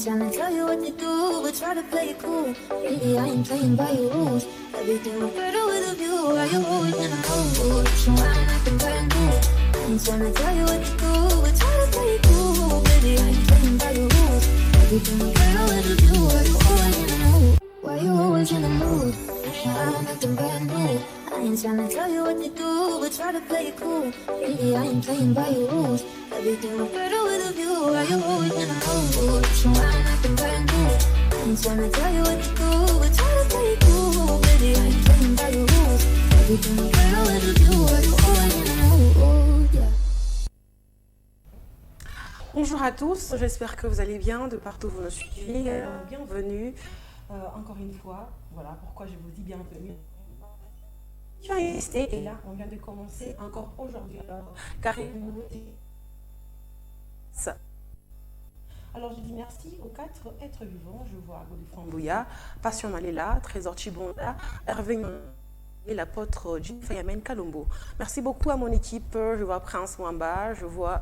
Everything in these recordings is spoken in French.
ain't tryna tell you what to do, but try to play it cool. Baby, I ain't playing by your rules. Everything look better with a view. Why you always in a mood? So I'm acting brand new. I ain't tryna tell you what to do, but try to play it cool. Baby, I ain't playing by your rules. Everything look better with a view. Why you always in a mood? Why you always in a mood? I'm acting brand new. I ain't tryna tell you what to do, but try to play it cool. Baby, I ain't playing by your rules. Everything look better with a view. Why you always in a mood? So I'm acting brand new. I ain't tryna tell you what to do, but try to play it cool. Baby, I ain't playing by your rules. Everything look better with a view. Why you always in a mood? Yeah. Bonjour à tous, j'espère que vous allez bien de partout où vous nous suivez. Bienvenue encore une fois. Voilà pourquoi je vous dis bienvenue. Tu as existé et là on vient de commencer encore aujourd'hui. Alors je dis merci aux 4 êtres vivants. Je vois Godefroid Mbouya, Passion Malela, Trésor Chibonda, Hervé et l'apôtre Fayamen Kalombo. Merci beaucoup à mon équipe. Je vois Prince Mwamba, je vois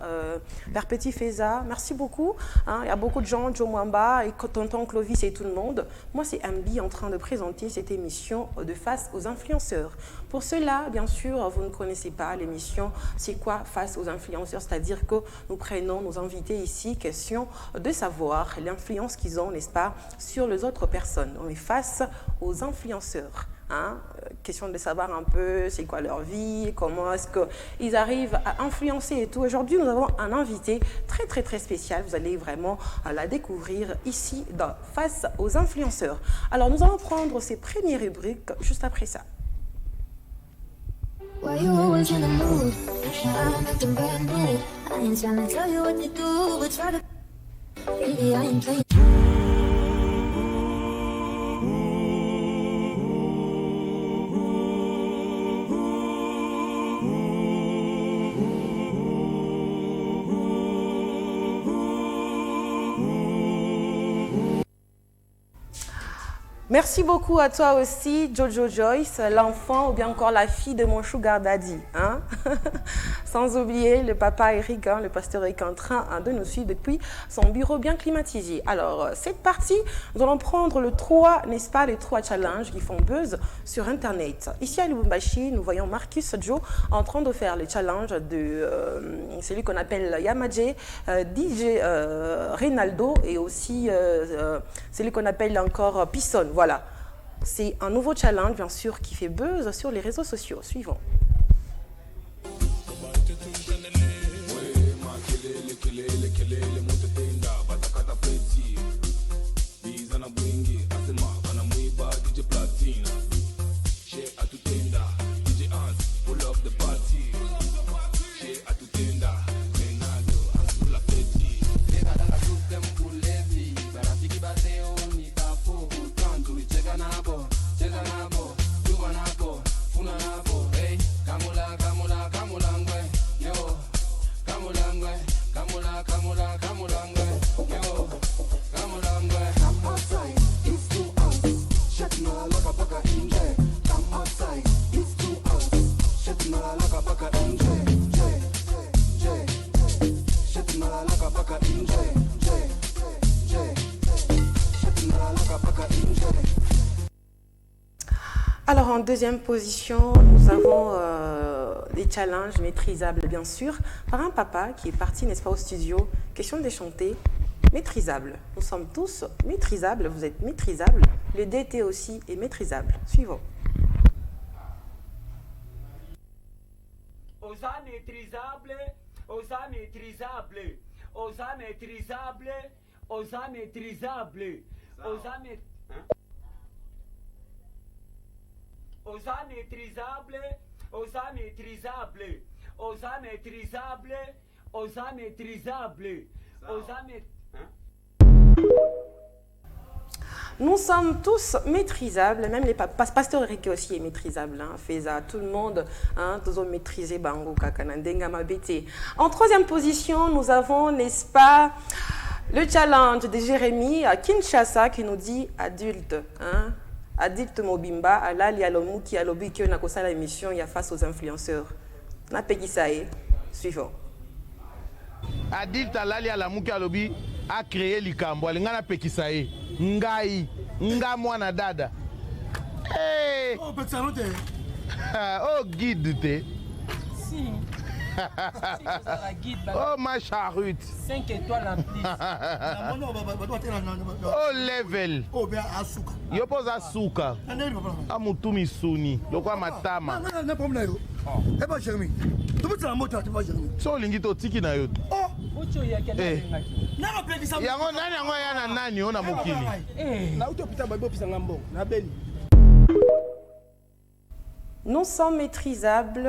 Père Petit Feza. Merci beaucoup. Il y a beaucoup de gens, Joe Mwamba et Tonton Clovis et tout le monde. Moi, c'est Ambi en train de présenter cette émission de Face aux influenceurs. Pour cela, bien sûr, vous ne connaissez pas l'émission. C'est quoi Face aux influenceurs? C'est-à-dire que nous prenons nos invités ici, question de savoir l'influence qu'ils ont, n'est-ce pas, sur les autres personnes. On est face aux influenceurs. Question de savoir un peu c'est quoi leur vie, comment est-ce qu'ils arrivent à influencer et tout. Aujourd'hui, nous avons un invité très spécial. Vous allez vraiment la découvrir ici dans Face aux influenceurs. Alors, nous allons prendre ces premières rubriques juste après ça. Why you always in the mood? I'm acting brand new. I ain't tryna tell you what to do, but try to. Baby, I ain't playing. Merci beaucoup à toi aussi, Jojo Joyce, l'enfant ou bien encore la fille de mon sugar daddy. Sans oublier le papa Eric, le pasteur Eric en train de nous suivre depuis son bureau bien climatisé. Alors, cette partie, nous allons prendre le 3, n'est-ce pas, les 3 challenges qui font buzz sur Internet. Ici à Lubumbashi, nous voyons Marcus Joe en train de faire le challenge de celui qu'on appelle Yamaje, DJ Ronaldo et aussi celui qu'on appelle encore Pisson. Voilà, c'est un nouveau challenge, bien sûr, qui fait buzz sur les réseaux sociaux. Suivons. Alors, en deuxième position, nous avons des challenges maîtrisables, bien sûr, par un papa qui est parti, n'est-ce pas, au studio. Question de chanter maîtrisable. Nous sommes tous maîtrisables, vous êtes maîtrisables. Le DT aussi est maîtrisable. Suivons. Osa maîtrisable, osa maîtrisable, osa maîtrisable, osa maîtrisable, osa maîtrisable. Osa maîtrisable, osa maîtrisable, osa maîtrisable, osa maîtrisable, osa maîtrisable. Nous sommes tous maîtrisables, même les pasteur Eric aussi est maîtrisable. Feza, tout le monde, tous ont maîtrisé Bango Kakanandenga Mabete. En troisième position, nous avons, n'est-ce pas, le challenge de Jérémy à Kinshasa qui nous dit adulte. Adulte Mobimba, Alali Alomuki Alobi qui a la émission, il y a Face aux influenceurs. N'a pas ça. Suivant. Adulte Alali Alamuki Alobi, a créé likambo alinga na pekisa ye ngai nga mwana dada hey. Oh pekisa no te oh guide te si oh ma charrute 5 étoiles en plus oh level oh bien asuka yo poza suka amutu misuni lokwa matama na problème yo e ba Jérémy tu peux te la moto tu vas Jérémy so lingi to tiki na yo oh ocho ya kele na ba pekisa yango nani yango ya na nani ona mokili na utopita ba bopisa ngambo na beni. Non sans maîtrisable,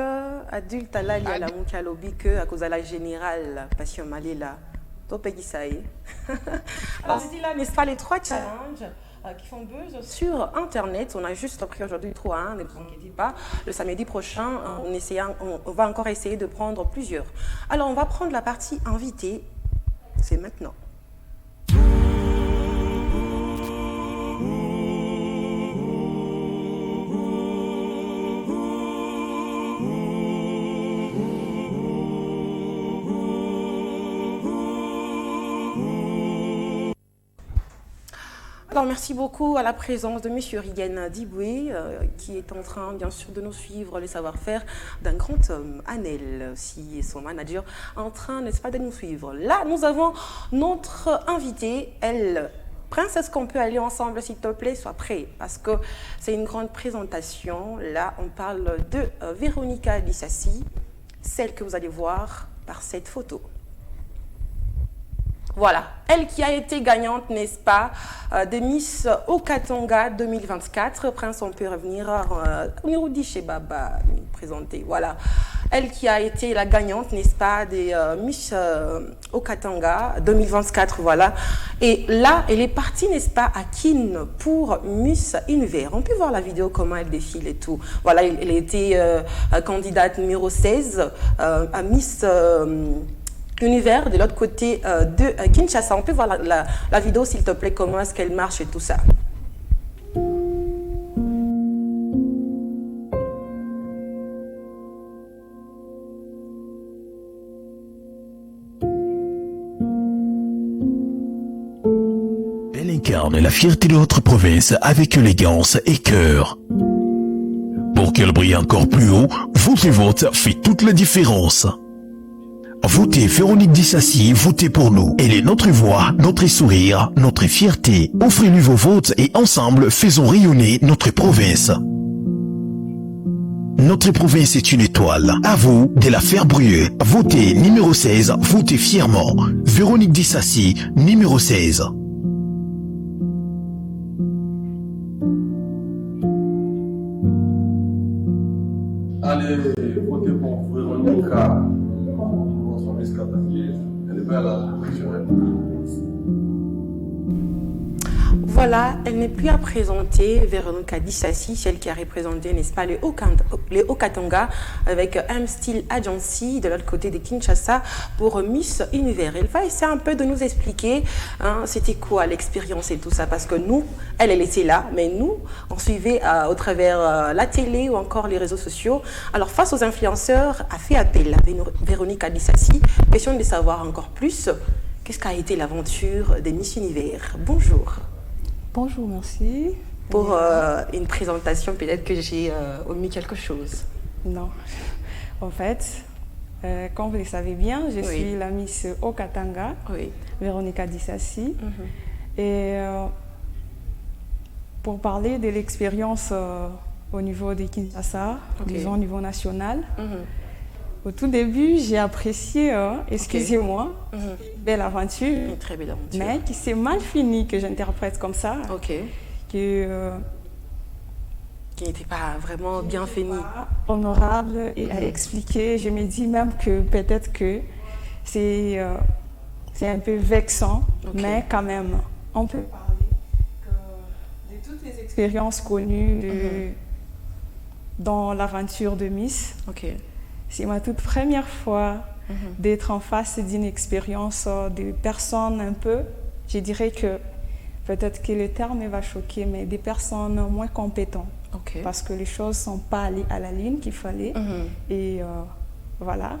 adulte à la mukalobi que à cause de la générale passion malela. Topegisae. Alors c'est là, n'est-ce pas, les 3 challenges qui font buzz sur Internet. On a juste pris aujourd'hui 3, hein, ne vous inquiétez pas. Le samedi prochain, on va encore essayer de prendre plusieurs. Alors on va prendre la partie invitée. C'est maintenant. Alors, merci beaucoup à la présence de M. Rigen Diboué, qui est en train, bien sûr, de nous suivre le savoir-faire d'un grand homme, Anel, aussi, et son manager, en train, n'est-ce pas, de nous suivre. Là, nous avons notre invitée, elle. Prince, est-ce qu'on peut aller ensemble, s'il te plaît? Sois prêt, parce que c'est une grande présentation. Là, on parle de Véronica Dissassi, celle que vous allez voir par cette photo. Voilà, elle qui a été gagnante, n'est-ce pas, de Miss Okatonga 2024. Prince, on peut revenir au Nirudi chez Baba, nous présenter. Voilà, elle qui a été la gagnante, n'est-ce pas, des Miss Okatonga 2024. Voilà, et là, elle est partie, n'est-ce pas, à Kin pour Miss Univers. On peut voir la vidéo, comment elle défile et tout. Voilà, elle a été candidate numéro 16 à Miss Univers de l'autre côté de Kinshasa. On peut voir la vidéo, s'il te plaît, comment est-ce qu'elle marche et tout ça. Elle incarne la fierté de notre province avec élégance et cœur. Pour qu'elle brille encore plus haut, votre vote fait toute la différence. Votez Véronique Dissassi, votez pour nous. Elle est notre voix, notre sourire, notre fierté. Offrez-lui vos votes et ensemble, faisons rayonner notre province. Notre province est une étoile. À vous de la faire briller. Votez numéro 16, votez fièrement. Véronique Dissassi, numéro 16. Allez, votez pour Véronica. Elle est belle, naturelle. Voilà, elle n'est plus à présenter, Véronica Dissassi, celle qui a représenté, n'est-ce pas, les Okatonga avec M Style Agency de l'autre côté de Kinshasa pour Miss Univers. Elle va essayer un peu de nous expliquer c'était quoi l'expérience et tout ça, parce que nous, elle était là, mais nous, on suivait au travers la télé ou encore les réseaux sociaux. Alors, face aux influenceurs, a fait appel à Véronica Dissassi, question de savoir encore plus, qu'est-ce qu'a été l'aventure de Miss Univers. Bonjour. Bonjour, merci. Pour une présentation, peut-être que j'ai omis quelque chose. Non. En fait, comme vous le savez bien, je suis la Miss Okatanga, Véronica Dissassi. Et pour parler de l'expérience au niveau de Kinshasa, disons au niveau national, au tout début, j'ai apprécié, excusez-moi, belle aventure, une très belle aventure, mais qui s'est mal finie, que j'interprète comme ça, qui n'était pas vraiment bien finie, honorable et à expliquer. Je me dis même que peut-être que c'est un peu vexant, mais quand même, on peut parler de toutes les expériences connues dans l'aventure de Miss. C'est ma toute première fois d'être en face d'une expérience de personnes un peu, je dirais que peut-être que le terme va choquer, mais des personnes moins compétentes. Parce que les choses ne sont pas allées à la ligne qu'il fallait. Et voilà.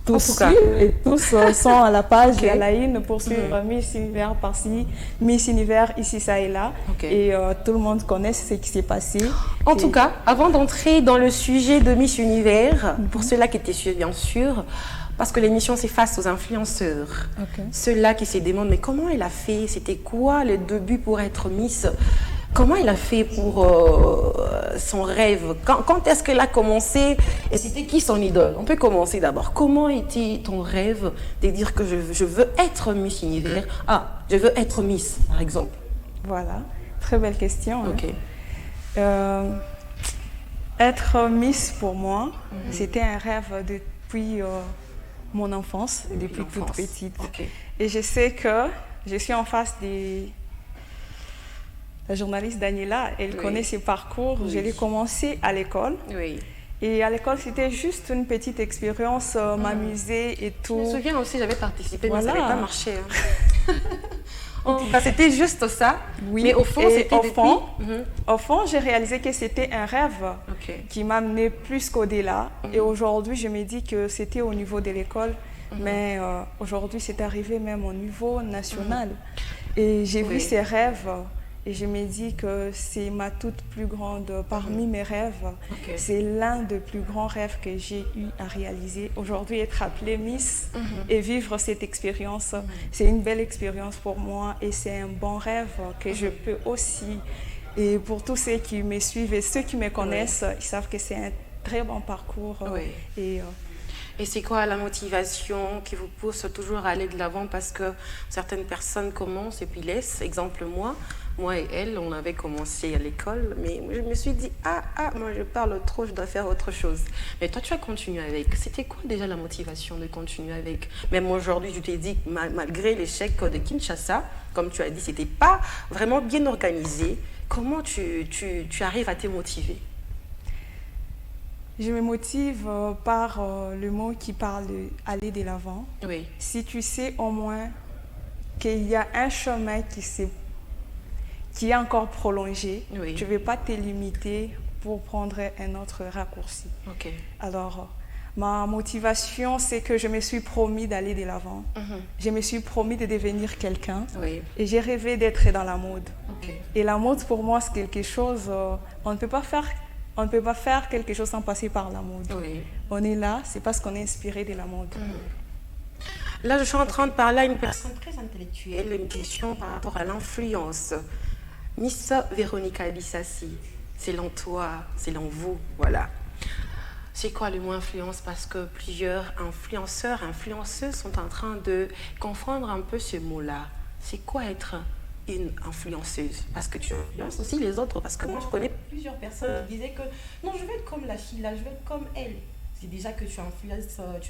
tous En tout cas. suivent et tous sont à la page Ok. et à la une pour suivre Miss Univers par-ci, Miss Univers ici, ça et là. Ok. Et tout le monde connaît ce qui s'est passé. En Et- tout cas, avant d'entrer dans le sujet de Miss Univers, pour ceux-là qui étaient sûrs, bien sûr, parce que l'émission c'est face aux influenceurs. Ok. Ceux-là qui se demandent, mais comment elle a fait? C'était quoi le début pour être Miss? Comment elle a fait pour son rêve? Quand est-ce qu'elle a commencé? Et c'était qui son idole? On peut commencer d'abord. Comment était ton rêve de dire que je veux être Miss Univers? Ah, je veux être Miss, par exemple. Voilà, très belle question. hein. Ok. Être Miss pour moi, c'était un rêve depuis mon enfance, depuis toute l'enfance. petite. Ok. Et je sais que je suis en face de la journaliste Daniela, elle Oui. connaît ses parcours. Je l'ai commencé à l'école. Oui. Et à l'école, c'était juste une petite expérience, m'amuser et Je me tout. souviens aussi, j'avais participé, mais ça Voilà. n'avait pas marché. hein. En tout cas, c'était juste ça. Oui, Mais au fond, et c'était au depuis... fond, Mhm. Au fond, j'ai réalisé que c'était un rêve Ok. qui m'a amené plus qu'au-delà. Et aujourd'hui, je me dis que c'était au niveau de l'école, mais aujourd'hui, c'est arrivé même au niveau national. Et j'ai vu Oui. ces rêves et je me dis que c'est ma toute plus grande, parmi mes rêves, Ok. c'est l'un des plus grands rêves que j'ai eu à réaliser. Aujourd'hui, être appelée Miss et vivre cette expérience, c'est une belle expérience pour moi et c'est un bon rêve que je peux aussi. Et pour tous ceux qui me suivent et ceux qui me connaissent, ils savent que c'est un très bon parcours. Oui. Et Et c'est quoi la motivation qui vous pousse toujours à aller de l'avant? Parce que certaines personnes commencent et puis laissent. Exemple, moi et elle, on avait commencé à l'école, mais je me suis dit, moi je parle trop, je dois faire autre chose. Mais toi, tu as continué avec. C'était quoi déjà la motivation de continuer avec? Même aujourd'hui, je t'ai dit, malgré l'échec de Kinshasa, comme tu as dit, c'était pas vraiment bien organisé. Comment tu arrives à te motiver? je me motive par le mot qui parle d'aller de l'avant. Oui. Si tu sais au moins qu'il y a un chemin qui est encore prolongé, Oui. tu ne vais pas te limiter pour prendre un autre raccourci. Ok. Alors, ma motivation, c'est que je me suis promis d'aller de l'avant. Je me suis promis de devenir quelqu'un. Oui. Et j'ai rêvé d'être dans la mode. Ok. Et la mode, pour moi, c'est quelque chose... on ne peut pas faire quelque chose sans passer par la mode. Oui. On est là, c'est parce qu'on est inspiré de la mode. Là, je suis en train de parler à une personne très intellectuelle, une question par rapport à l'influence. Miss Véronica Bissassi, selon toi, selon vous, voilà. C'est quoi le mot influence? Parce que plusieurs influenceurs, influenceuses sont en train de confondre un peu ce mot-là. C'est quoi être une influenceuse? Parce que tu influences aussi les autres. Parce que moi, je connais plusieurs personnes qui disaient que non, je vais être comme la fille là, je vais être comme elle. C'est déjà que tu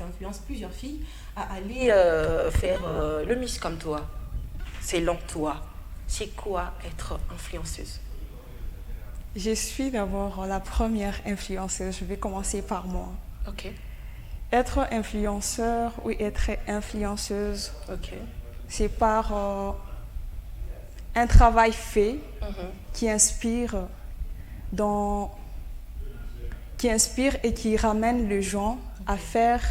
influences plusieurs filles à aller faire le Miss comme toi. Selon toi, c'est quoi être influenceuse? Je suis d'abord la première influenceuse. Je vais commencer par moi. Ok. Être influenceur ou être influenceuse, Ok. c'est par un travail fait qui inspire et qui ramène les gens à faire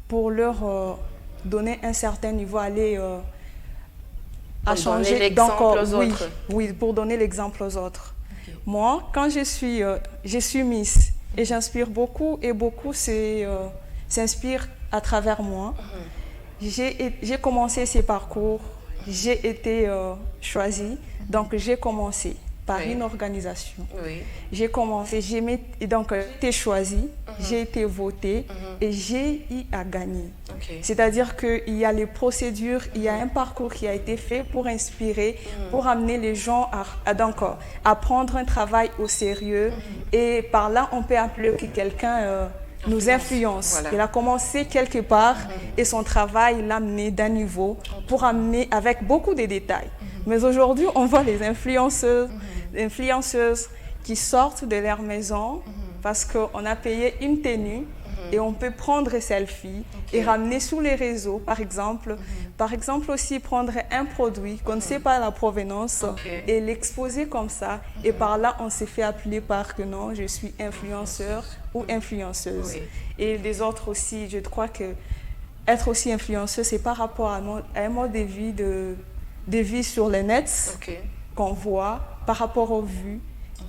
pour leur donner un certain niveau, aller à Pour changer. donner l'exemple aux oui, autres. oui, pour donner l'exemple aux autres. Moi, quand je suis Miss et j'inspire beaucoup et beaucoup s'inspirent à travers moi. J'ai commencé ces parcours, j'ai été choisie, donc j'ai commencé par Oui. une organisation. Oui. J'ai commencé, j'ai été choisie, j'ai été votée et j'ai eu à gagner. Ok. C'est-à-dire qu'il y a les procédures, il y a un parcours qui a été fait pour inspirer, pour amener les gens à prendre un travail au sérieux. Et par là, on peut appeler que quelqu'un nous influence. Voilà. Il a commencé quelque part et son travail l'a amené d'un niveau pour amener avec beaucoup de détails. Mais aujourd'hui, on voit les influenceuses qui sortent de leur maison parce qu'on a payé une tenue et on peut prendre selfie et ramener sur les réseaux, par exemple. Par exemple aussi prendre un produit qu'on ne sait pas la provenance et l'exposer comme ça. Et par là, on s'est fait appeler par que non, je suis influenceur ou influenceuse. Oui. Et les autres aussi, je crois que être aussi influenceuse, c'est par rapport à un mode de vie sur les nets qu'on voit, par rapport aux vues.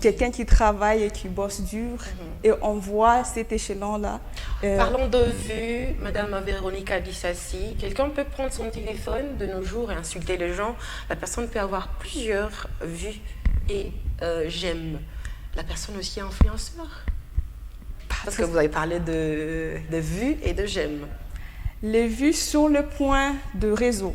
Quelqu'un qui travaille et qui bosse dur, et on voit cet échelon-là. Parlons de vues, Madame Véronica Dissassi. Quelqu'un peut prendre son téléphone de nos jours et insulter les gens. La personne peut avoir plusieurs vues et j'aime. La personne aussi est influenceur. Parce que vous avez parlé de vues et de j'aime. Les vues sur le point de réseau.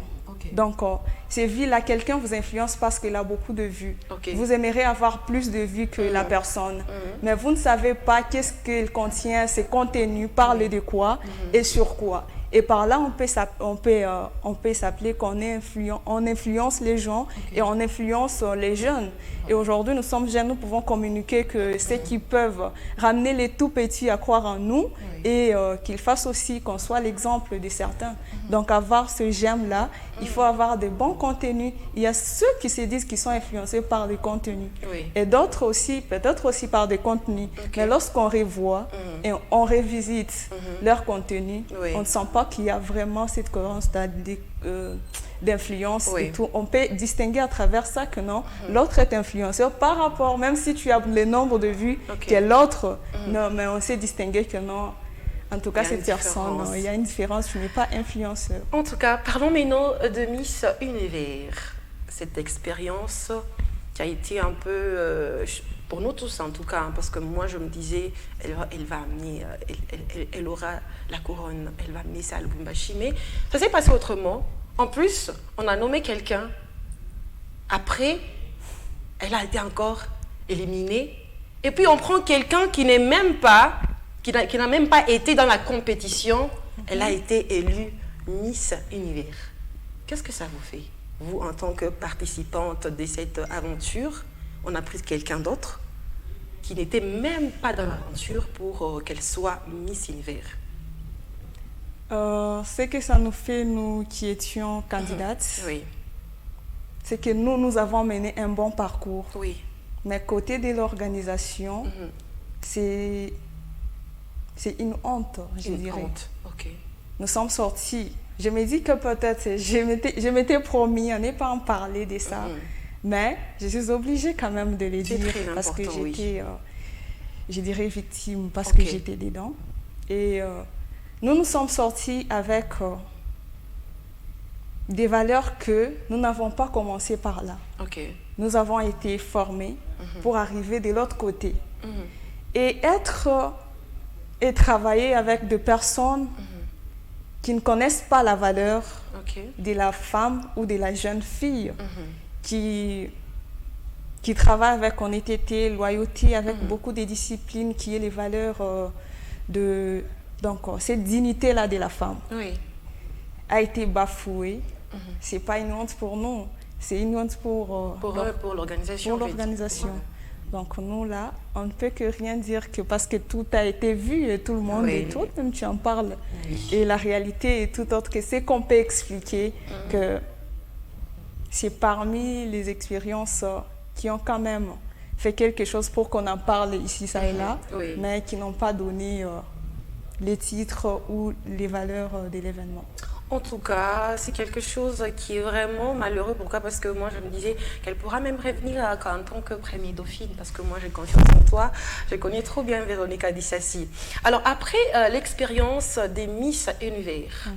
Donc, ces vues-là, quelqu'un vous influence parce qu'il a beaucoup de vues. Vous aimeriez avoir plus de vues que la personne. Mais vous ne savez pas qu'est-ce qu'il contient, ses contenus, parle de quoi et sur quoi. Et par là, on peut s'appeler on influence les gens et on influence les jeunes. Et aujourd'hui, nous sommes jeunes, nous pouvons communiquer que ceux qui peuvent ramener les tout petits à croire en nous et qu'ils fassent aussi qu'on soit l'exemple de certains. Donc, avoir ce j'aime-là, il faut avoir de bons contenus. Il y a ceux qui se disent qu'ils sont influencés par des contenus et d'autres aussi, peut-être aussi par des contenus. Mais lorsqu'on revoit et on revisite leur contenu, on ne sent pas qu'il y a vraiment cette cohérence d'influence et tout. On peut distinguer à travers ça que non, l'autre est influenceur par rapport, même si tu as le nombre de vues que l'autre, non, mais on sait distinguer que non. En tout cas, cette personne, il y a une différence, tu n'es pas influenceur. En tout cas, parlons maintenant de Miss Univers. Cette expérience qui a été un peu, pour nous tous en tout cas, parce que moi je me disais, elle va amener, elle aura la couronne, elle va amener ça à Lubumbashi. Mais ça s'est passé autrement. En plus, on a nommé quelqu'un. Après, elle a été encore éliminée. Et puis on prend quelqu'un qui n'est même pas... qui n'a même pas été dans la compétition, elle a été élue Miss Univers. Qu'est-ce que ça vous fait, vous, en tant que participante de cette aventure? On a pris quelqu'un d'autre qui n'était même pas dans l'aventure pour qu'elle soit Miss Univers. Ce que ça nous fait, nous qui étions candidates, c'est que nous avons mené un bon parcours. Mais côté de l'organisation, c'est une honte, je dirais. Nous sommes sortis. Je me dis que peut-être, je m'étais promis à ne pas en parler de ça, mais je suis obligée quand même de le dire parce que j'étais, je dirais, victime parce que j'étais dedans. Et nous sommes sortis avec des valeurs que nous n'avons pas commencé par là. Nous avons été formés pour arriver de l'autre côté. Et travailler avec des personnes qui ne connaissent pas la valeur de la femme ou de la jeune fille, qui travaillent avec honnêteté, loyauté, avec beaucoup de disciplines, qui est les valeurs de... Donc, cette dignité-là de la femme a été bafouée. Ce n'est pas une honte pour nous, c'est une honte pour l'organisation. Donc nous là, on ne peut que rien dire que parce que tout a été vu et tout le monde et tout, même tu en parles. Et la réalité est tout autre que c'est qu'on peut expliquer que c'est parmi les expériences qui ont quand même fait quelque chose pour qu'on en parle ici, ça et là, mais qui n'ont pas donné les titres ou les valeurs de l'événement. En tout cas, c'est quelque chose qui est vraiment malheureux. Pourquoi? Parce que moi, je me disais qu'elle pourra même revenir en tant que première dauphine, parce que moi, j'ai confiance en toi. Je connais trop bien Véronica Dissassi. Alors, après l'expérience des Miss Univers,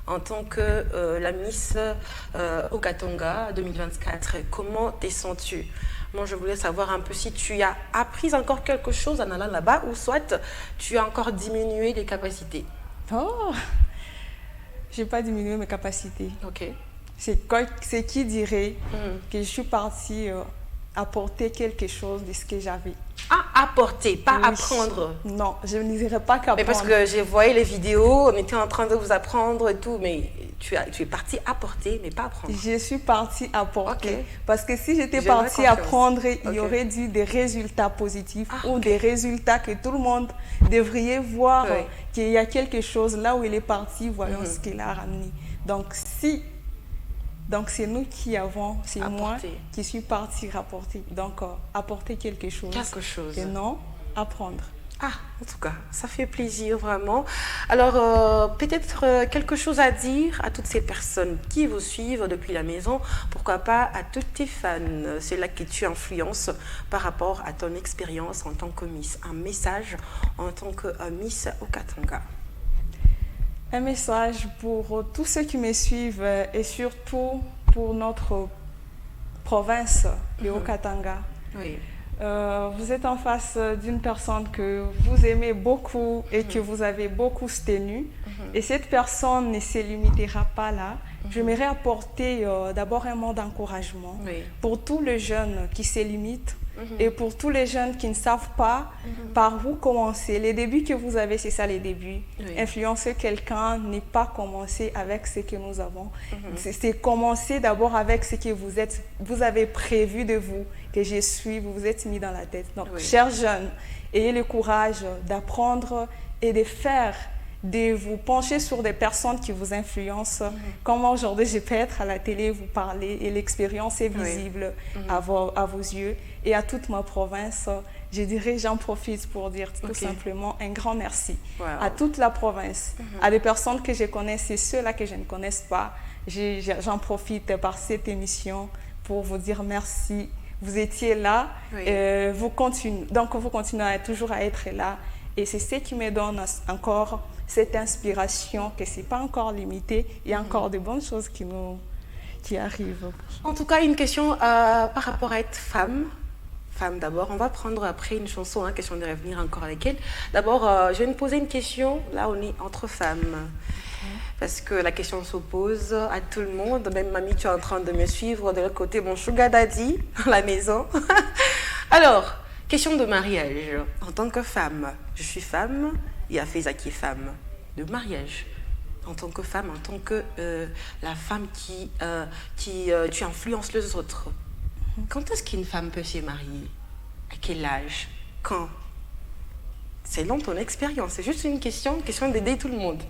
en tant que la Miss Okatonga 2024, comment t'es sentie? Moi, je voulais savoir un peu si tu as appris encore quelque chose en allant là-bas, ou soit tu as encore diminué les capacités. Je n'ai pas diminué mes capacités. C'est qui dirait que je suis partie apporter quelque chose de ce que j'avais. Apporter, pas apprendre. Non, je ne dirais pas qu'apprendre. Mais parce que j'ai vu les vidéos, on était en train de vous apprendre et tout, mais tu es partie apporter, mais pas apprendre. Je suis partie apporter. Parce que si j'étais partie apprendre, il y aurait eu des résultats positifs ou des résultats que tout le monde devrait voir qu'il y a quelque chose là où il est parti, voyons ce qu'il a ramené. Donc c'est nous qui avons, c'est moi qui suis partie rapporter. Donc apporter quelque chose. Quelque chose. Et non apprendre. Ah, en tout cas, ça fait plaisir vraiment. Alors, peut-être quelque chose à dire à toutes ces personnes qui vous suivent depuis la maison, pourquoi pas à toutes tes fans, c'est là que tu influences par rapport à ton expérience en tant que Miss. Un message en tant que Miss Okatanga. Un message pour tous ceux qui me suivent et surtout pour notre province, le Haut-Katanga. Oui. Vous êtes en face d'une personne que vous aimez beaucoup et que vous avez beaucoup soutenue. Et cette personne ne se limitera pas là. J'aimerais apporter d'abord un mot d'encouragement pour tous les jeunes qui se limitent et pour tous les jeunes qui ne savent pas par où commencer. Les débuts que vous avez, c'est ça les débuts. Influencer quelqu'un n'est pas commencer avec ce que nous avons. C'est commencer d'abord avec ce que vous avez prévu de vous, que je suis, vous vous êtes mis dans la tête. Donc, chers jeunes, ayez le courage d'apprendre et de faire, de vous pencher sur des personnes qui vous influencent. Comme aujourd'hui, je peux être à la télé, vous parler, et l'expérience est visible à vos yeux. Et à toute ma province, je dirais, j'en profite pour dire tout simplement un grand merci à toute la province, à des personnes que je connais et ceux-là que je ne connais pas. J'en profite par cette émission pour vous dire merci. Vous étiez là, vous continuez toujours à être là. Et c'est ce qui me donne encore cette inspiration que ce n'est pas encore limité. Il y a encore de bonnes choses qui arrivent. En tout cas, une question par rapport à être femme. Femme d'abord. On va prendre après une chanson, question de revenir encore avec elle. D'abord, je vais me poser une question. Là, on est entre femmes. Parce que la question se pose à tout le monde. Même mamie, tu es en train de me suivre de l'autre côté, mon sugar daddy, à la maison. Alors, question de mariage. En tant que femme, je suis femme, il y a Faiza qui est femme. De mariage. En tant que femme, en tant que la femme qui tu influences les autres. Quand est-ce qu'une femme peut se marier? À quel âge? Quand? Selon ton expérience. C'est juste une question d'aider tout le monde.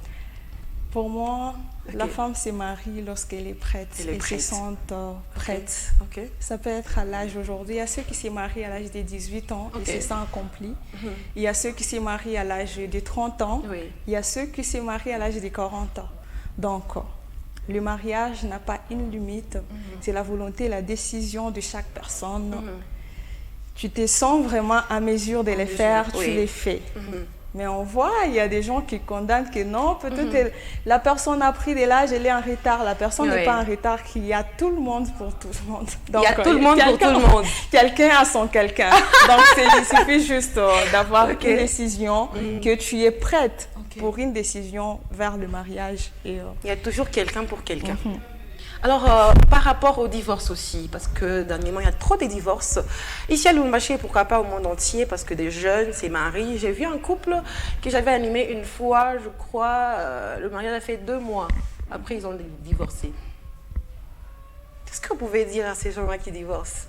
Pour moi, la femme se marie lorsqu'elle est prête. Elle se sent prête. Ça peut être à l'âge aujourd'hui. Il y a ceux qui se marient à l'âge de 18 ans et se sentent accomplis. Il y a ceux qui se marient à l'âge de 30 ans. Il y a ceux qui se marient à l'âge de 40 ans. Donc, le mariage n'a pas une limite. C'est la volonté, la décision de chaque personne. Tu te sens vraiment à mesure de les faire, tu les fais. Mais on voit, il y a des gens qui condamnent que non, peut-être la personne a pris de l'âge, elle est en retard. La personne n'est pas en retard, il y a tout le monde pour tout le monde. Donc, il y a tout le monde pour tout le monde. Quelqu'un a son quelqu'un. Donc, il suffit juste d'avoir une décision, que tu es prête pour une décision vers le mariage. Et, il y a toujours quelqu'un pour quelqu'un. Alors, par rapport au divorce aussi, parce que dernièrement, il y a trop de divorces. Ici à Lubumbashi, pourquoi pas au monde entier, parce que des jeunes se marient. J'ai vu un couple que j'avais animé une fois, je crois, le mariage a fait 2 mois. Après, ils ont divorcé. Qu'est-ce que vous pouvez dire à ces gens-là qui divorcent?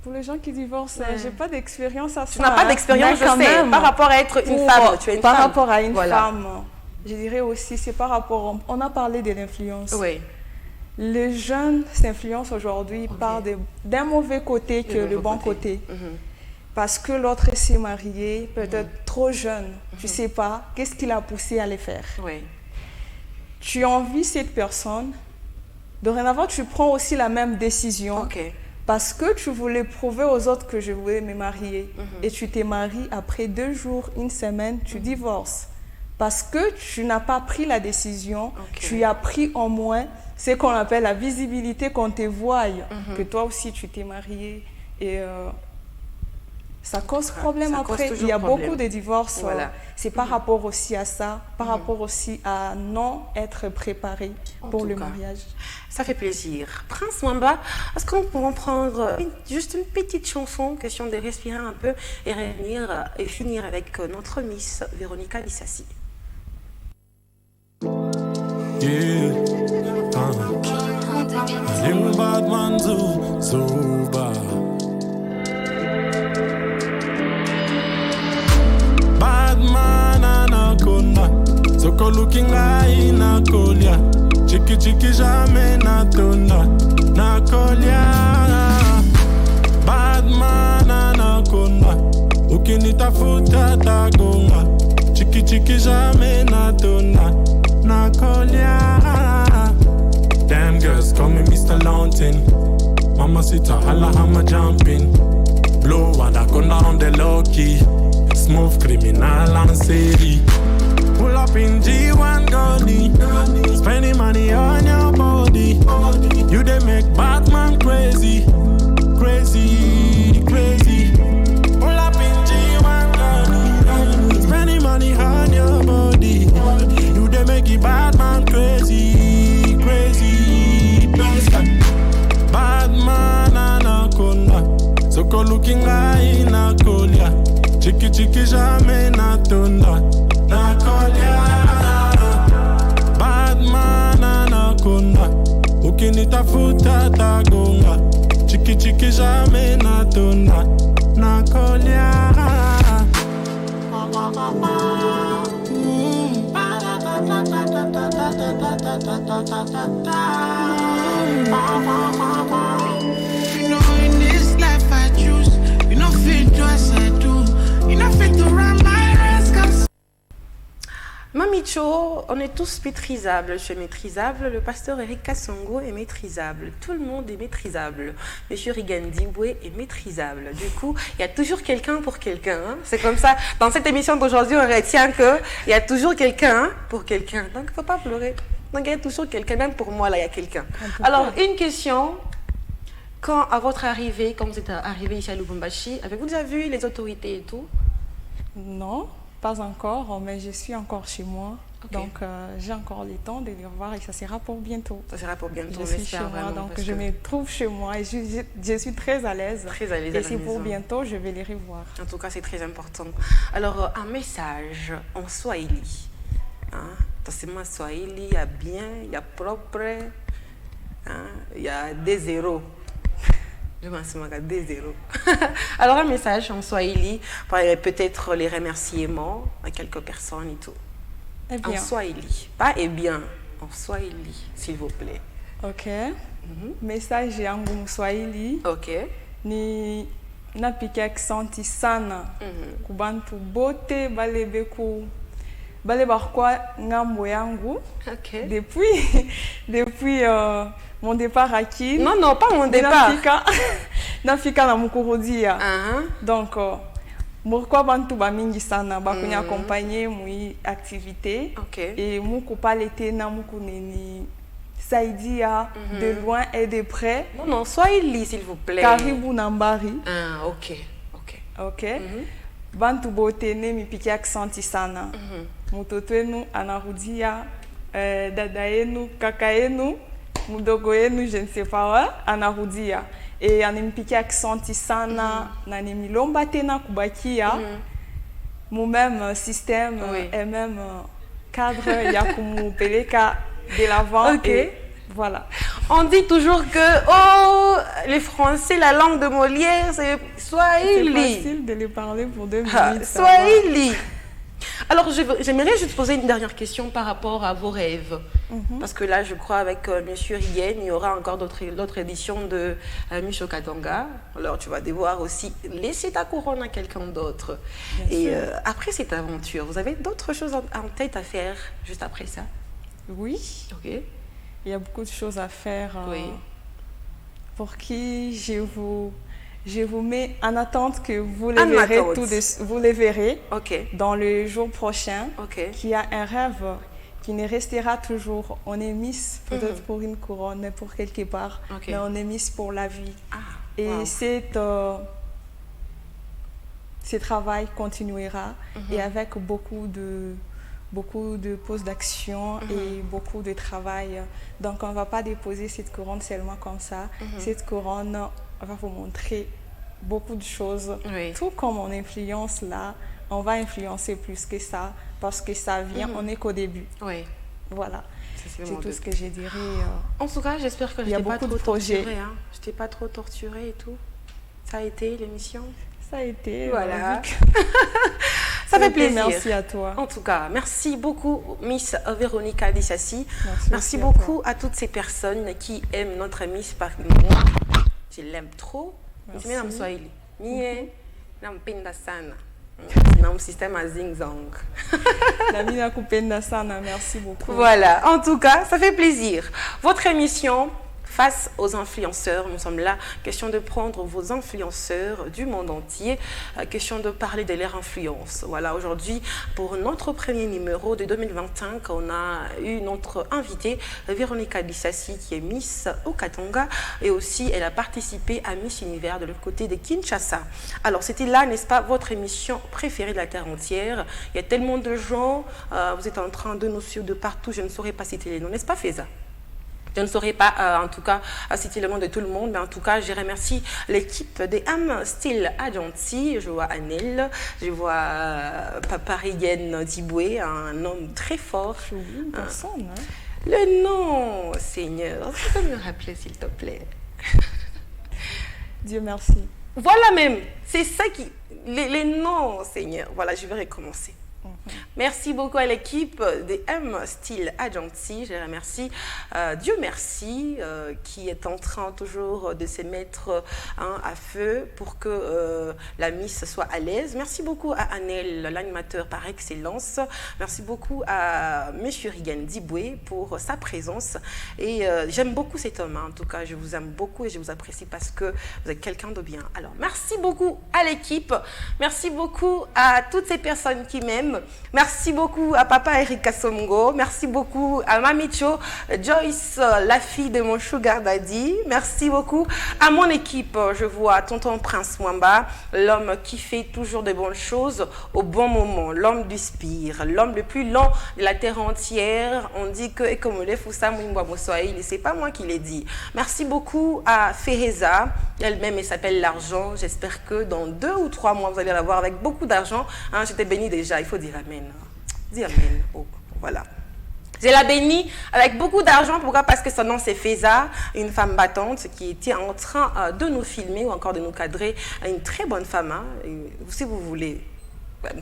Pour les gens qui divorcent, je n'ai pas d'expérience à ça. Tu n'as pas d'expérience, je sais. Par rapport à être une femme, tu es une par femme. Rapport à une femme, je dirais aussi, c'est par rapport... On a parlé de l'influence. Oui. Les jeunes s'influencent aujourd'hui par d'un mauvais côté que le bon côté. Parce que l'autre s'est marié, peut-être trop jeune. Tu ne sais pas qu'est-ce qui l'a poussé à le faire. Tu envies cette personne. Dorénavant, tu prends aussi la même décision. Parce que tu voulais prouver aux autres que je voulais me marier. Et tu t'es marié après 2 jours, 1 semaine, tu divorces. Parce que tu n'as pas pris la décision, tu as pris en moins ce qu'on appelle la visibilité qu'on te voie, que toi aussi tu t'es marié. Et ça cause problème après. Il y a beaucoup de divorces. C'est par rapport aussi à ça, par rapport aussi à non être préparé pour le mariage. Ça fait plaisir. Prince Mwamba, est-ce qu'on pourrait prendre juste une petite chanson, question de respirer un peu et revenir et finir avec notre Miss Véronica Lissassi. Bad man so bad. Bad man anaconda, soko looking like Nakolia. Chiki chiki jamais natonda, Nakolia. Bad man anaconda, ukini ukinitafuta tagonga, chiki chiki jamais natona, nakolia. Damn girls call me Mr. Launting, Mamacita holla hammer jumping, blow anaconda on the low key, smooth criminal and city. Pull up in G1 Goldie, spending money on your body. You they make Batman crazy, crazy, crazy. Pull up in G1 Goldie, spending money on your body. You they make it Batman crazy, crazy, crazy. Batman anaconda, soko looking high na kolia, chiki chiki jamais natonda. Batman anaconda, ukinitafuta tagonga, chiki chiki jamais natona, nakolia. You know in this life I choose, you know fit do as I do, you know fit to run my race comme. Mamicho, on est tous maîtrisables. Je suis maîtrisable. Le pasteur Eric Kassongo est maîtrisable. Tout le monde est maîtrisable. Monsieur Rigandibwe est maîtrisable. Du coup, il y a toujours quelqu'un pour quelqu'un. Hein. C'est comme ça. Dans cette émission d'aujourd'hui, on retient qu'il y a toujours quelqu'un pour quelqu'un. Donc, il ne faut pas pleurer. Donc, il y a toujours quelqu'un. Même pour moi, là, il y a quelqu'un. Alors, une question. Quand, à votre arrivée, quand vous êtes arrivé ici à Lubumbashi, avez-vous déjà vu les autorités et tout? Non. Pas encore, mais je suis encore chez moi. Okay. Donc, j'ai encore le temps de les revoir et ça sera pour bientôt. Ça sera pour bientôt, je suis chez moi, donc je me trouve chez moi et je suis très à l'aise. Très à l'aise. Et c'est pour bientôt, je vais les revoir. En tout cas, c'est très important. Alors, un message en Swahili. C'est moi Swahili, il y a bien, il y a propre, il y a des zéros. Je m'en souviens des zéros. Alors, un message en Swahili, peut-être les remerciements à quelques personnes et tout. Eh bien. En Swahili. Pas eh bien, en Swahili, s'il vous plaît. Ok. Message yangu Swahili. Ok. Ni napika aksanti sana. Kubantu bote bale bakwa ngambo yangu. Ok. Depuis mon départ à Kin. Non, pas mon départ. Nafika na mukurudia. Donc, pourquoi bantu ba mingi sana ba kunya accompagner mui activité. Okay. Et muku palete na muku neni saidia de loin et de près. Non, Swahili s'il vous plaît. Karibu Nambari. Ok. Bantu bote ne mipiki aksanti sana. Mutoto enu anarudia, dada enu, kaka enu. Mudogo yenu, je ne sais pas, anarudia. Et animpiki aksanti sana, nani milomba tena kubakia. Mon même système et même cadre, ya kumupeleka de l'avant. Ok. Et voilà. On dit toujours que, les Français, la langue de Molière, c'est Swahili. C'est facile de les parler pour 2 minutes. Swahili. Alors, j'aimerais juste poser une dernière question par rapport à vos rêves. Parce que là, je crois, avec M. Rigen, il y aura encore d'autres éditions de Micho Katanga. Alors, tu vas devoir aussi laisser ta couronne à quelqu'un d'autre. Et après cette aventure, vous avez d'autres choses en tête à faire juste après ça? Oui. Ok. Il y a beaucoup de choses à faire. Pour qui je vous mets en attente que vous les verrez, vous les verrez dans le jour prochain. Qu'il y a un rêve qui ne restera toujours. On est Miss peut-être pour une couronne, mais pour quelque part. Mais on est Miss pour la vie. Et ce travail continuera et avec beaucoup de poses d'action et beaucoup de travail. Donc on ne va pas déposer cette couronne seulement comme ça. Cette couronne va vous montrer beaucoup de choses. Tout comme on influence là, on va influencer plus que ça parce que ça vient, on n'est qu'au début. Voilà. C'est tout ce que je dirais. En tout cas, j'espère que je t'ai pas trop torturée. Je t'ai pas trop torturée et tout. Ça a été l'émission? Ça a été. Voilà. Ça fait plaisir. Merci à toi. En tout cas, merci beaucoup Miss Véronica Dissassi. Merci beaucoup à toutes ces personnes qui aiment notre Miss parce que moi, je l'aime trop. Merci. Non, système à zing-zang. Namina Kupenda Sana, merci beaucoup. Voilà, en tout cas, ça fait plaisir. Votre émission face aux influenceurs, nous sommes là, question de prendre vos influenceurs du monde entier, question de parler de leur influence. Voilà, aujourd'hui, pour notre premier numéro de 2025, on a eu notre invitée, Véronica Bissassi, qui est Miss Okatonga, et aussi elle a participé à Miss Univers de l'autre côté de Kinshasa. Alors, c'était là, n'est-ce pas, votre émission préférée de la Terre entière. Il y a tellement de gens, vous êtes en train de nous suivre de partout, je ne saurais pas citer les noms, n'est-ce pas, Feza? Je ne saurais pas, en tout cas, citer le nom de tout le monde, mais en tout cas, je remercie l'équipe des M Style Agency. Je vois Anel, je vois Papa Rigen Diboué, un homme très fort. Une personne, hein? Le nom, Seigneur, tu peux me rappeler, s'il te plaît? Dieu merci. Voilà même, c'est ça qui... Les noms, Seigneur. Voilà, je vais recommencer. Merci beaucoup à l'équipe des M Style Agency. Je remercie Dieu merci qui est en train toujours de se mettre à feu pour que la Miss soit à l'aise. Merci beaucoup à Anel, l'animateur par excellence. Merci beaucoup à Monsieur Rigen Diboué pour sa présence. Et j'aime beaucoup cet homme. En tout cas, je vous aime beaucoup et je vous apprécie parce que vous êtes quelqu'un de bien. Alors, merci beaucoup à l'équipe. Merci beaucoup à toutes ces personnes qui m'aiment. Merci beaucoup à Papa Eric Kassongo. Merci beaucoup à Mamicho, Joyce, la fille de mon sugar daddy. Merci beaucoup à mon équipe. Je vois Tonton Prince Mwamba, l'homme qui fait toujours de bonnes choses au bon moment, l'homme du spire, l'homme le plus lent de la terre entière. On dit que Ekomole Foussa Mwimba Moswaïli, c'est pas moi qui l'ai dit. Merci beaucoup à Fereza, elle-même elle s'appelle l'argent. J'espère que dans 2 ou 3 mois vous allez la voir avec beaucoup d'argent. Hein, j'étais bénie déjà, il faut dire amen. Dis amen. Oh, voilà. Je la bénis avec beaucoup d'argent. Pourquoi? Parce que son nom c'est Feza, une femme battante qui était en train de nous filmer ou encore de nous cadrer. Une très bonne femme. Hein? Si vous voulez,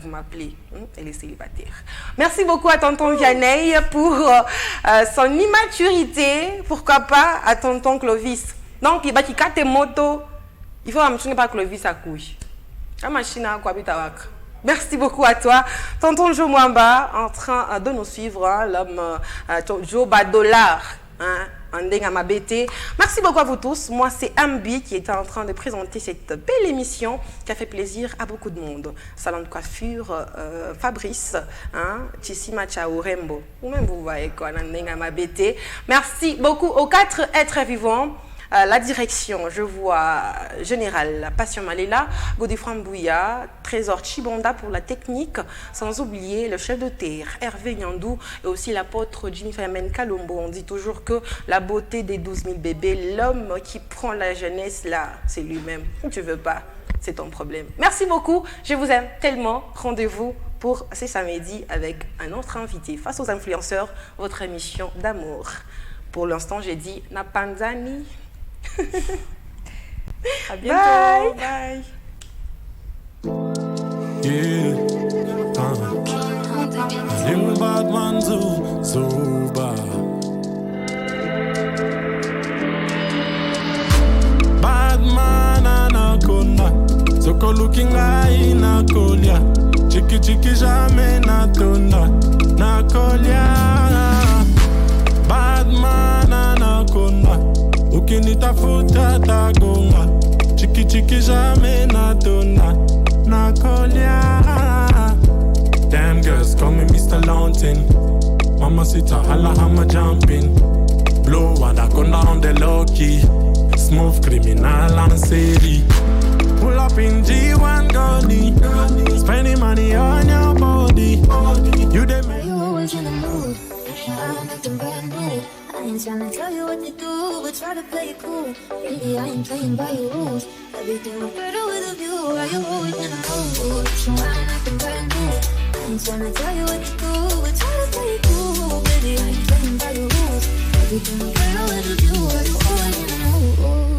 vous m'appelez. Elle est célibataire. Merci beaucoup à tonton Vianney pour son immaturité. Pourquoi pas à tonton Clovis. Donc, il va qui carte moto. Il faut amener pas Clovis à couille. La machine à quoi bitawak. Merci beaucoup à toi, tonton Joe Mwamba, en train de nous suivre, hein, l'homme Joe Badolar, hein, Merci beaucoup à vous tous. Moi, c'est Ambi qui était en train de présenter cette belle émission qui a fait plaisir à beaucoup de monde. Salon de coiffure, Fabrice, hein, Tissima Chao Rembo. Ou même vous voyez quoi, merci beaucoup aux 4 êtres vivants. La direction, je vois Général Passion Malela, Godefroy Mbouya, Trésor Chibonda pour la technique, sans oublier le chef de terre, Hervé Nyandou, et aussi l'apôtre Jennifer Amen Kalombo. On dit toujours que la beauté des 12 000 bébés, l'homme qui prend la jeunesse, là, c'est lui-même. Tu veux pas, c'est ton problème. Merci beaucoup, je vous aime tellement. Rendez-vous pour ce samedi avec un autre invité. Face aux influenceurs, votre émission d'amour. Pour l'instant, j'ai dit Napanzani. À bientôt. Bye. Yeah. Little bad man so bad. Bad man anaconda. Soko looking like Nakolia. Chiki chiki jamais natonda. Nakolia. Bad man anaconda. Ukinitafuta tagonga. Chiki chiki jamais natonda. Nakolia. Damn girls call me Mr. Launting. Mama sita hala hammer jumping. Blow anaconda on the low key. Smooth criminal and série. Pull up in G1 Goldie. Spending money on your body. You the man. You always in the mood. I'm acting brand new. I ain't tryna tell you what to do, but try to play it cool. Baby, I ain't playing by your rules. Everything look better with a view. Why you always in the mood? So I'm acting brand new. I ain't tryna tell you what to do, but try to play it cool. Baby, I ain't playing by your rules. Everything look better with a view. Why you always in the mood?